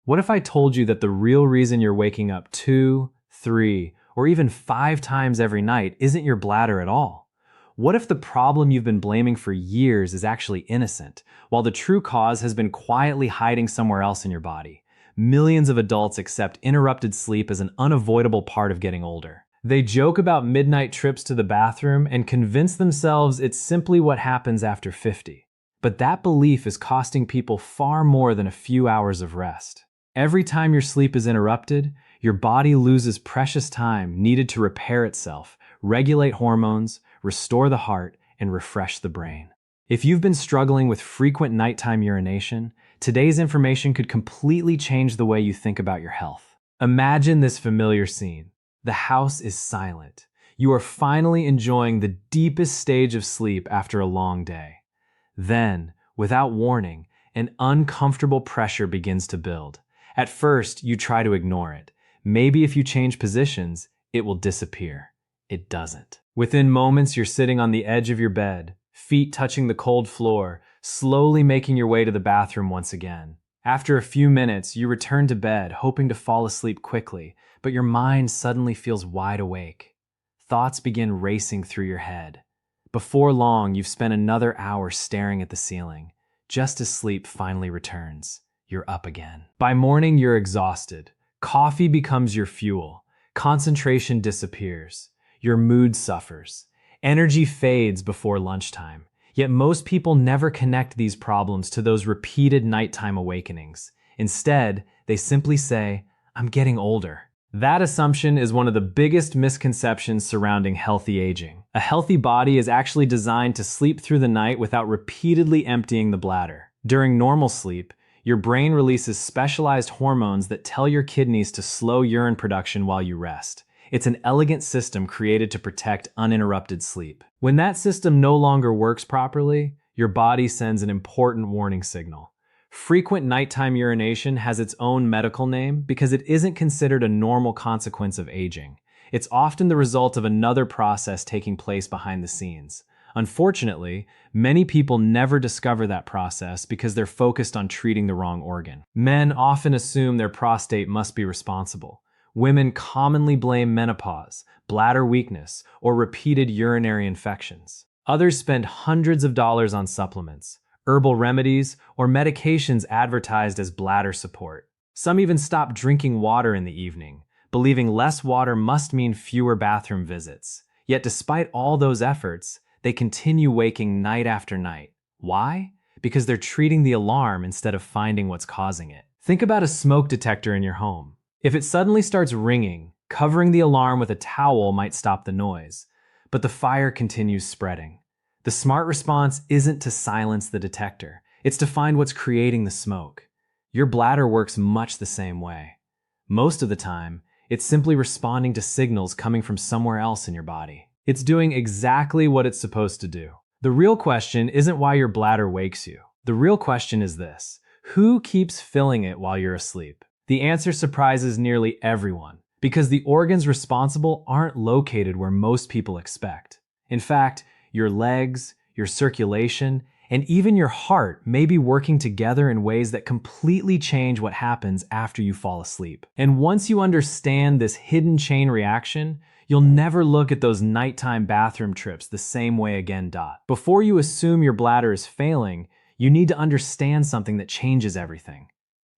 What if I told you that the real reason you're waking up 2, 3, or even 5 times every night isn't your bladder at all? What if the problem you've been blaming for years is actually innocent, while the true cause has been quietly hiding somewhere else in your body? Millions of adults accept interrupted sleep as an unavoidable part of getting older. They joke about midnight trips to the bathroom and convince themselves it's simply what happens after 50. But that belief is costing people far more than a few hours of rest. Every time your sleep is interrupted, your body loses precious time needed to repair itself, regulate hormones, restore the heart, and refresh the brain. If you've been struggling with frequent nighttime urination, today's information could completely change the way you think about your health. Imagine this familiar scene. The house is silent. You are finally enjoying the deepest stage of sleep after a long day. Then, without warning, an uncomfortable pressure begins to build. At first, you try to ignore it. Maybe if you change positions, it will disappear. It doesn't. Within moments, you're sitting on the edge of your bed, feet touching the cold floor, slowly making your way to the bathroom once again. After a few minutes, you return to bed, hoping to fall asleep quickly, but your mind suddenly feels wide awake. Thoughts begin racing through your head. Before long, you've spent another hour staring at the ceiling. Just as sleep finally returns, you're up again. By morning, you're exhausted. Coffee becomes your fuel. Concentration disappears. Your mood suffers. Energy fades before lunchtime. Yet most people never connect these problems to those repeated nighttime awakenings. Instead, they simply say, "I'm getting older." That assumption is one of the biggest misconceptions surrounding healthy aging. A healthy body is actually designed to sleep through the night without repeatedly emptying the bladder. During normal sleep, your brain releases specialized hormones that tell your kidneys to slow urine production while you rest. It's an elegant system created to protect uninterrupted sleep. When that system no longer works properly, your body sends an important warning signal. Frequent nighttime urination has its own medical name because it isn't considered a normal consequence of aging. It's often the result of another process taking place behind the scenes. Unfortunately, many people never discover that process because they're focused on treating the wrong organ. Men often assume their prostate must be responsible. Women commonly blame menopause, bladder weakness, or repeated urinary infections. Others spend hundreds of dollars on supplements, herbal remedies, or medications advertised as bladder support. Some even stop drinking water in the evening, believing less water must mean fewer bathroom visits. Yet despite all those efforts, they continue waking night after night. Why? Because they're treating the alarm instead of finding what's causing it. Think about a smoke detector in your home. If it suddenly starts ringing, covering the alarm with a towel might stop the noise, but the fire continues spreading. The smart response isn't to silence the detector, it's to find what's creating the smoke. Your bladder works much the same way. Most of the time, it's simply responding to signals coming from somewhere else in your body. It's doing exactly what it's supposed to do. The real question isn't why your bladder wakes you. The real question is this: who keeps filling it while you're asleep? The answer surprises nearly everyone, because the organs responsible aren't located where most people expect. In fact, your legs, your circulation, and even your heart may be working together in ways that completely change what happens after you fall asleep. And once you understand this hidden chain reaction, you'll never look at those nighttime bathroom trips the same way again. Before you assume your bladder is failing, you need to understand something that changes everything.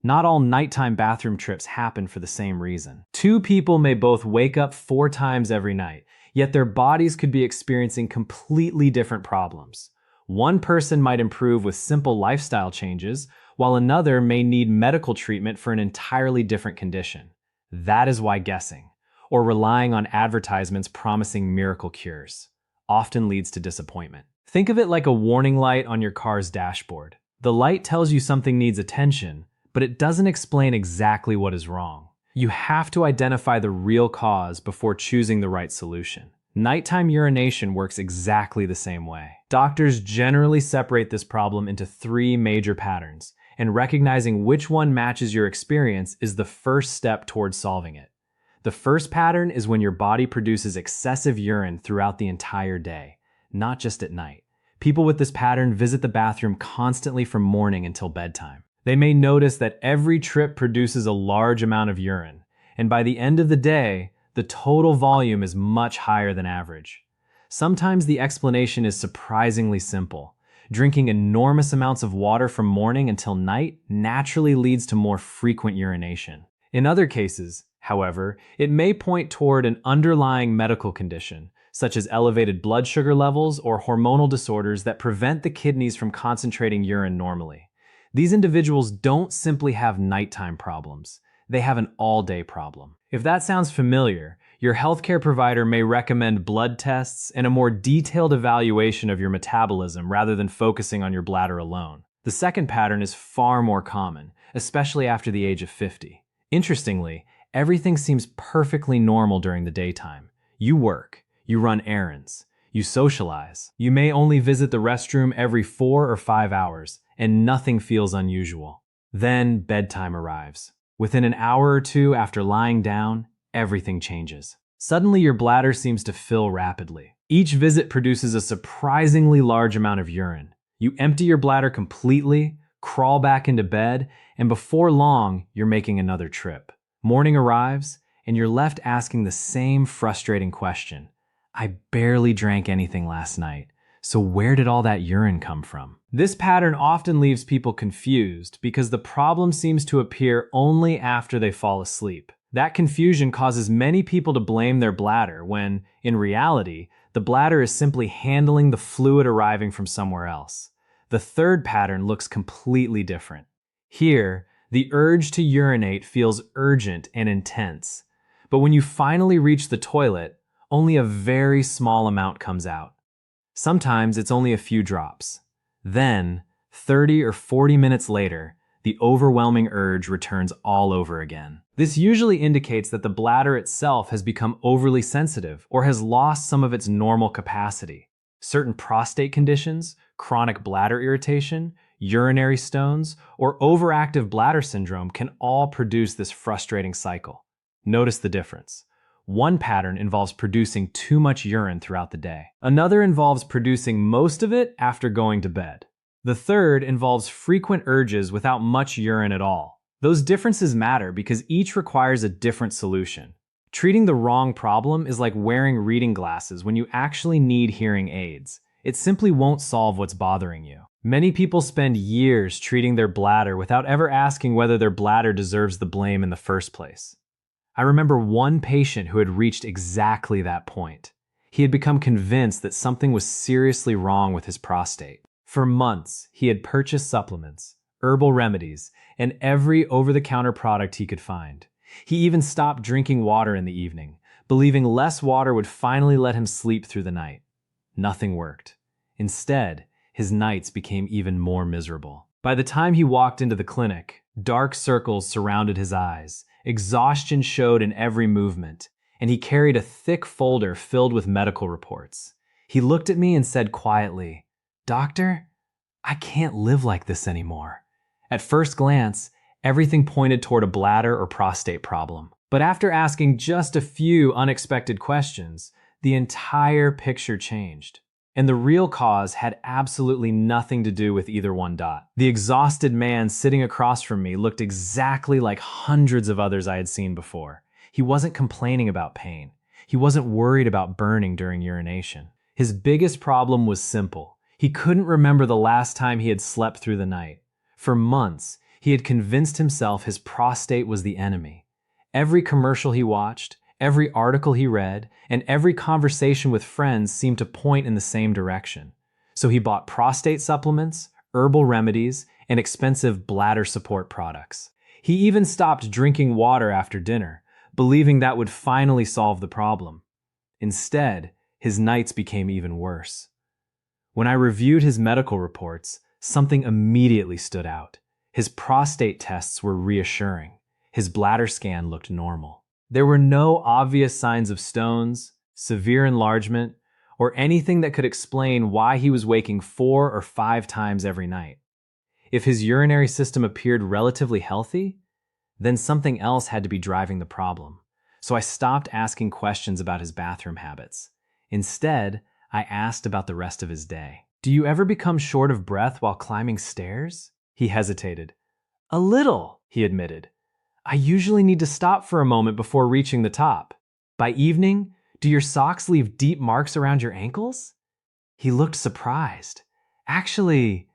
Not all nighttime bathroom trips happen for the same reason. Two people may both wake up 4 times every night, yet their bodies could be experiencing completely different problems. One person might improve with simple lifestyle changes, while another may need medical treatment for an entirely different condition. That is why guessing, or relying on advertisements promising miracle cures, often leads to disappointment. Think of it like a warning light on your car's dashboard. The light tells you something needs attention, but it doesn't explain exactly what is wrong. You have to identify the real cause before choosing the right solution. Nighttime urination works exactly the same way. Doctors generally separate this problem into 3 major patterns, and recognizing which one matches your experience is the first step towards solving it. The first pattern is when your body produces excessive urine throughout the entire day, not just at night. People with this pattern visit the bathroom constantly from morning until bedtime. They may notice that every trip produces a large amount of urine, and by the end of the day, the total volume is much higher than average. Sometimes the explanation is surprisingly simple. Drinking enormous amounts of water from morning until night naturally leads to more frequent urination. In other cases, however, it may point toward an underlying medical condition, such as elevated blood sugar levels or hormonal disorders that prevent the kidneys from concentrating urine normally. These individuals don't simply have nighttime problems, they have an all-day problem. If that sounds familiar, your healthcare provider may recommend blood tests and a more detailed evaluation of your metabolism rather than focusing on your bladder alone. The second pattern is far more common, especially after the age of 50. Interestingly, everything seems perfectly normal during the daytime. You work, you run errands, you socialize. You may only visit the restroom every 4 or 5 hours, and nothing feels unusual. Then bedtime arrives. Within an hour or two after lying down, everything changes. Suddenly your bladder seems to fill rapidly. Each visit produces a surprisingly large amount of urine. You empty your bladder completely, crawl back into bed, and before long, you're making another trip. Morning arrives, and you're left asking the same frustrating question. I barely drank anything last night, so where did all that urine come from? This pattern often leaves people confused because the problem seems to appear only after they fall asleep. That confusion causes many people to blame their bladder when, in reality, the bladder is simply handling the fluid arriving from somewhere else. The third pattern looks completely different. Here, the urge to urinate feels urgent and intense, but when you finally reach the toilet, only a very small amount comes out. Sometimes it's only a few drops. Then, 30 or 40 minutes later, the overwhelming urge returns all over again. This usually indicates that the bladder itself has become overly sensitive or has lost some of its normal capacity. Certain prostate conditions, chronic bladder irritation, urinary stones, or overactive bladder syndrome can all produce this frustrating cycle. Notice the difference. One pattern involves producing too much urine throughout the day. Another involves producing most of it after going to bed. The third involves frequent urges without much urine at all. Those differences matter because each requires a different solution. Treating the wrong problem is like wearing reading glasses when you actually need hearing aids. It simply won't solve what's bothering you. Many people spend years treating their bladder without ever asking whether their bladder deserves the blame in the first place. I remember one patient who had reached exactly that point. He had become convinced that something was seriously wrong with his prostate. For months, he had purchased supplements, herbal remedies, and every over-the-counter product he could find. He even stopped drinking water in the evening, believing less water would finally let him sleep through the night. Nothing worked. Instead, his nights became even more miserable. By the time he walked into the clinic, dark circles surrounded his eyes, exhaustion showed in every movement, and he carried a thick folder filled with medical reports. He looked at me and said quietly, "Doctor, I can't live like this anymore." At first glance, everything pointed toward a bladder or prostate problem. But after asking just a few unexpected questions, the entire picture changed. And the real cause had absolutely nothing to do with either one dot. The exhausted man sitting across from me looked exactly like hundreds of others I had seen before. He wasn't complaining about pain. He wasn't worried about burning during urination. His biggest problem was simple. He couldn't remember the last time he had slept through the night. For months, he had convinced himself his prostate was the enemy. Every commercial he watched, every article he read, and every conversation with friends seemed to point in the same direction. So he bought prostate supplements, herbal remedies, and expensive bladder support products. He even stopped drinking water after dinner, believing that would finally solve the problem. Instead, his nights became even worse. When I reviewed his medical reports, something immediately stood out. His prostate tests were reassuring. His bladder scan looked normal. There were no obvious signs of stones, severe enlargement, or anything that could explain why he was waking 4 or 5 times every night. If his urinary system appeared relatively healthy, then something else had to be driving the problem. So I stopped asking questions about his bathroom habits. Instead, I asked about the rest of his day. "Do you ever become short of breath while climbing stairs?" He hesitated. A little, he admitted. I usually need to stop for a moment before reaching the top. By evening, do your socks leave deep marks around your ankles? He looked surprised. Actually,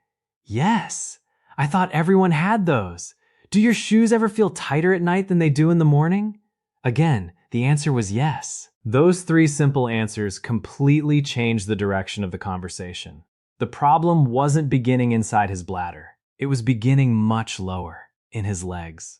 yes. I thought everyone had those. Do your shoes ever feel tighter at night than they do in the morning? Again, the answer was yes. Those three simple answers completely changed the direction of the conversation. The problem wasn't beginning inside his bladder. It was beginning much lower, in his legs.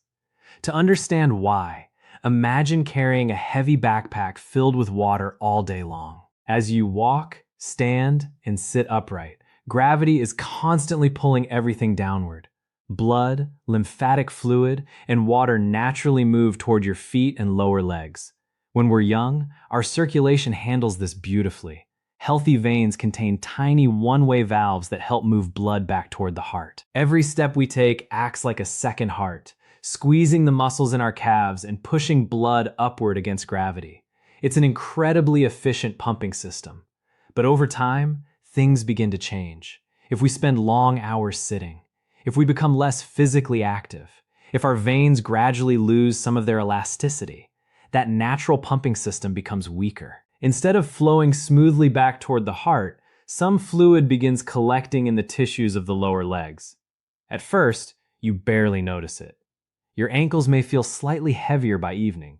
To understand why, imagine carrying a heavy backpack filled with water all day long. As you walk, stand, and sit upright, gravity is constantly pulling everything downward. Blood, lymphatic fluid, and water naturally move toward your feet and lower legs. When we're young, our circulation handles this beautifully. Healthy veins contain tiny one-way valves that help move blood back toward the heart. Every step we take acts like a second heart, squeezing the muscles in our calves and pushing blood upward against gravity. It's an incredibly efficient pumping system. But over time, things begin to change. If we spend long hours sitting, if we become less physically active, if our veins gradually lose some of their elasticity, that natural pumping system becomes weaker. Instead of flowing smoothly back toward the heart, some fluid begins collecting in the tissues of the lower legs. At first, you barely notice it. Your ankles may feel slightly heavier by evening.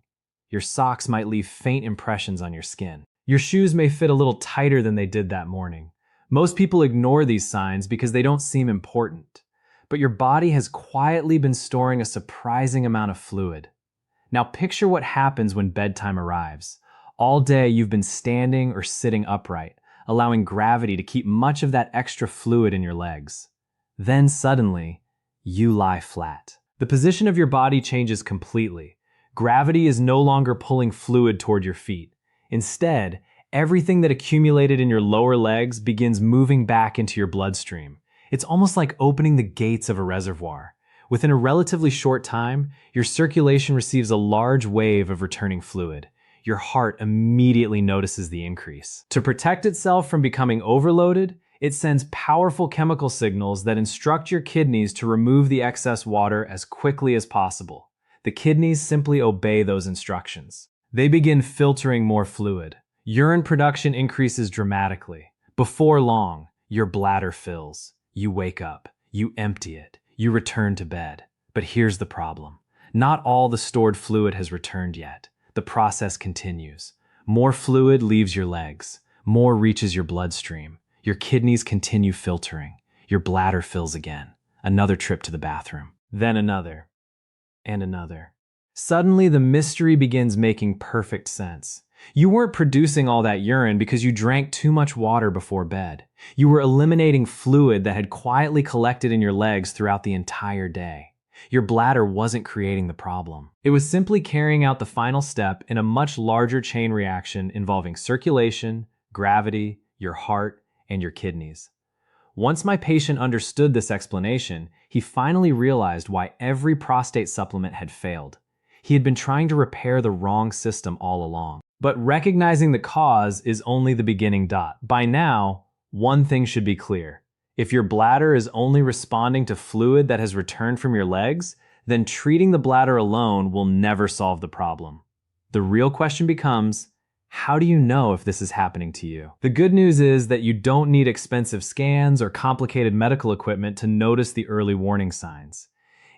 Your socks might leave faint impressions on your skin. Your shoes may fit a little tighter than they did that morning. Most people ignore these signs because they don't seem important. But your body has quietly been storing a surprising amount of fluid. Now picture what happens when bedtime arrives. All day you've been standing or sitting upright, allowing gravity to keep much of that extra fluid in your legs. Then suddenly, you lie flat. The position of your body changes completely. Gravity is no longer pulling fluid toward your feet. Instead, everything that accumulated in your lower legs begins moving back into your bloodstream. It's almost like opening the gates of a reservoir. Within a relatively short time, your circulation receives a large wave of returning fluid. Your heart immediately notices the increase. To protect itself from becoming overloaded, it sends powerful chemical signals that instruct your kidneys to remove the excess water as quickly as possible. The kidneys simply obey those instructions. They begin filtering more fluid. Urine production increases dramatically. Before long, your bladder fills. You wake up. You empty it. You return to bed. But here's the problem. Not all the stored fluid has returned yet. The process continues. More fluid leaves your legs. More reaches your bloodstream. Your kidneys continue filtering. Your bladder fills again. Another trip to the bathroom. Then another. And another. Suddenly, the mystery begins making perfect sense. You weren't producing all that urine because you drank too much water before bed. You were eliminating fluid that had quietly collected in your legs throughout the entire day. Your bladder wasn't creating the problem. It was simply carrying out the final step in a much larger chain reaction involving circulation, gravity, your heart, and your kidneys. Once my patient understood this explanation, he finally realized why every prostate supplement had failed. He had been trying to repair the wrong system all along. But recognizing the cause is only the beginning. By now, one thing should be clear. If your bladder is only responding to fluid that has returned from your legs, then treating the bladder alone will never solve the problem. The real question becomes, how do you know if this is happening to you? The good news is that you don't need expensive scans or complicated medical equipment to notice the early warning signs.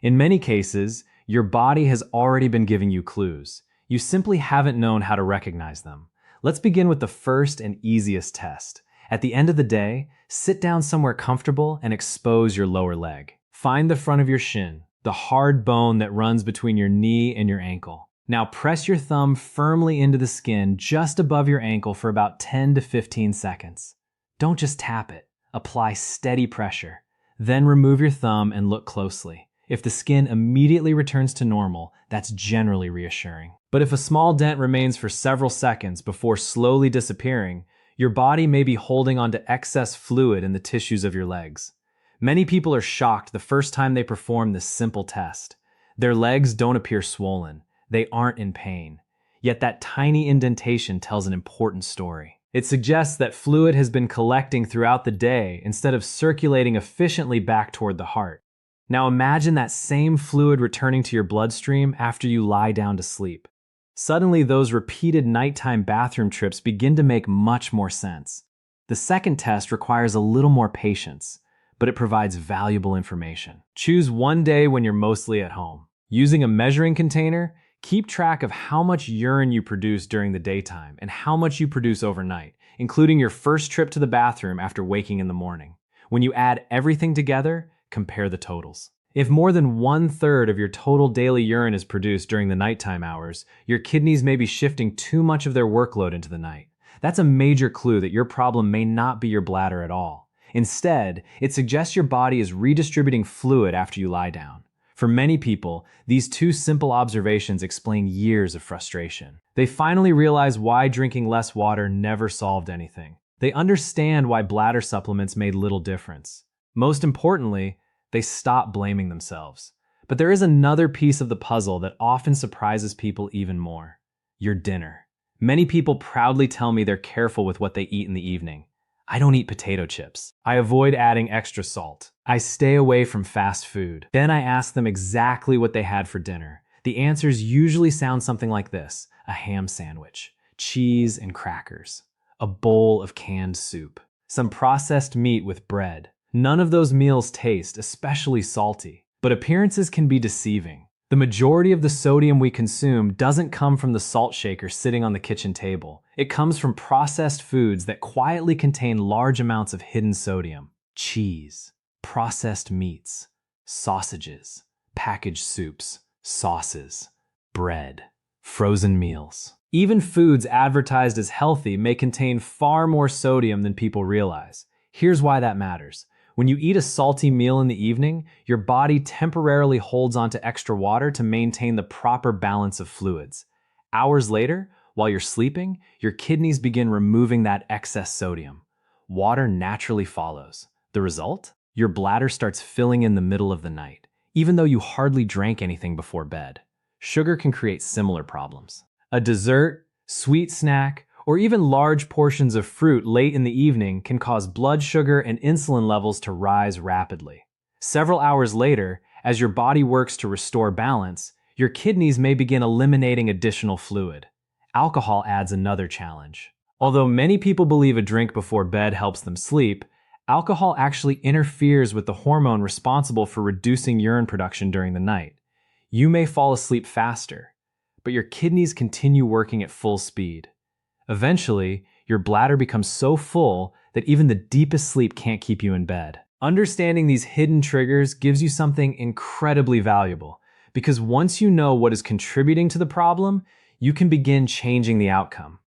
In many cases, your body has already been giving you clues. You simply haven't known how to recognize them. Let's begin with the first and easiest test. At the end of the day, sit down somewhere comfortable and expose your lower leg. Find the front of your shin, the hard bone that runs between your knee and your ankle. Now press your thumb firmly into the skin just above your ankle for about 10 to 15 seconds. Don't just tap it. Apply steady pressure. Then remove your thumb and look closely. If the skin immediately returns to normal, that's generally reassuring. But if a small dent remains for several seconds before slowly disappearing, your body may be holding onto excess fluid in the tissues of your legs. Many people are shocked the first time they perform this simple test. Their legs don't appear swollen. They aren't in pain. Yet that tiny indentation tells an important story. It suggests that fluid has been collecting throughout the day instead of circulating efficiently back toward the heart. Now imagine that same fluid returning to your bloodstream after you lie down to sleep. Suddenly, those repeated nighttime bathroom trips begin to make much more sense. The second test requires a little more patience, but it provides valuable information. Choose one day when you're mostly at home. Using a measuring container, keep track of how much urine you produce during the daytime and how much you produce overnight, including your first trip to the bathroom after waking in the morning. When you add everything together, compare the totals. If more than 1/3 of your total daily urine is produced during the nighttime hours, your kidneys may be shifting too much of their workload into the night. That's a major clue that your problem may not be your bladder at all. Instead, it suggests your body is redistributing fluid after you lie down. For many people, these two simple observations explain years of frustration. They finally realize why drinking less water never solved anything. They understand why bladder supplements made little difference. Most importantly, they stop blaming themselves. But there is another piece of the puzzle that often surprises people even more: your dinner. Many people proudly tell me they're careful with what they eat in the evening. I don't eat potato chips. I avoid adding extra salt. I stay away from fast food. Then I ask them exactly what they had for dinner. The answers usually sound something like this: a ham sandwich, cheese and crackers, a bowl of canned soup, some processed meat with bread. None of those meals taste especially salty, but appearances can be deceiving. The majority of the sodium we consume doesn't come from the salt shaker sitting on the kitchen table. It comes from processed foods that quietly contain large amounts of hidden sodium: cheese, processed meats, sausages, packaged soups, sauces, bread, frozen meals. Even foods advertised as healthy may contain far more sodium than people realize. Here's why that matters. When you eat a salty meal in the evening, your body temporarily holds onto extra water to maintain the proper balance of fluids. Hours later, while you're sleeping, your kidneys begin removing that excess sodium. Water naturally follows. The result? Your bladder starts filling in the middle of the night, even though you hardly drank anything before bed. Sugar can create similar problems. A dessert, sweet snack, or even large portions of fruit late in the evening can cause blood sugar and insulin levels to rise rapidly. Several hours later, as your body works to restore balance, your kidneys may begin eliminating additional fluid. Alcohol adds another challenge. Although many people believe a drink before bed helps them sleep, alcohol actually interferes with the hormone responsible for reducing urine production during the night. You may fall asleep faster, but your kidneys continue working at full speed. Eventually, your bladder becomes so full that even the deepest sleep can't keep you in bed. Understanding these hidden triggers gives you something incredibly valuable, because once you know what is contributing to the problem, you can begin changing the outcome.